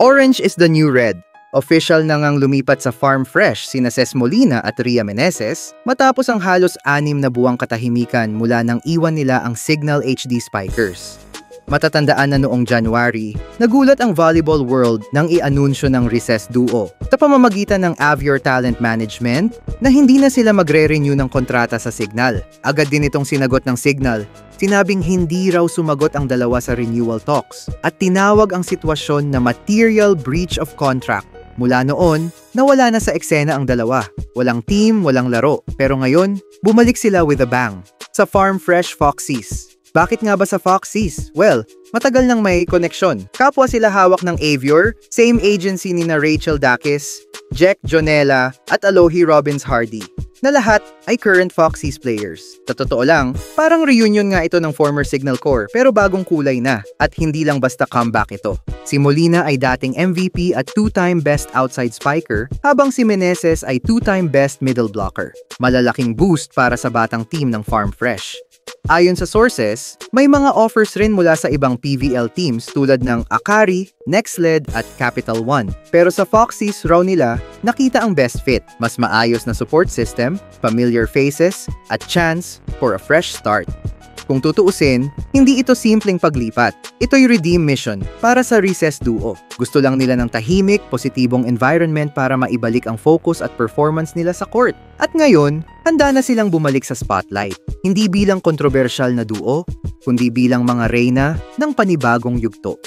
Orange is the new red. Official na ngang lumipat sa Farm Fresh sina Ces Molina at Ria Meneses matapos ang halos 6 na buwang katahimikan mula nang iwan nila ang Signal HD Spikers. Matatandaan na noong January, nagulat ang volleyball world nang i-anunsyo ng recess duo sa pamamagitan ng Avior Talent Management na hindi na sila magre-renew ng kontrata sa Signal. Agad din itong sinagot ng Signal. Sinabing hindi raw sumagot ang dalawa sa renewal talks at tinawag ang sitwasyon na material breach of contract. Mula noon, nawala na sa eksena ang dalawa. Walang team, walang laro. Pero ngayon, bumalik sila with a bang. Sa Farm Fresh Foxies. Bakit nga ba sa Foxies? Well, matagal nang may koneksyon. Kapwa sila hawak ng Avior, same agency ni na Rachel Dakis, Jack Jonella at Alohi Robbins Hardy, na lahat ay current Foxies players. Sa totoo lang, parang reunion nga ito ng former Signal Core pero bagong kulay na at hindi lang basta comeback ito. Si Molina ay dating MVP at 2-time Best Outside Spiker habang si Meneses ay 2-time Best Middle Blocker. Malalaking boost para sa batang team ng Farm Fresh. Ayon sa sources, may mga offers rin mula sa ibang PVL teams tulad ng Akari, Nextled at Capital One. Pero sa Foxies raw nila, nakita ang best fit, mas maayos na support system, familiar faces, at chance for a fresh start. Kung tutuusin, hindi ito simpleng paglipat. Ito'y redeem mission para sa recess duo. Gusto lang nila ng tahimik, positibong environment para maibalik ang focus at performance nila sa court. At ngayon, handa na silang bumalik sa spotlight. Hindi bilang kontrobersyal na duo, kundi bilang mga reyna ng panibagong yugto.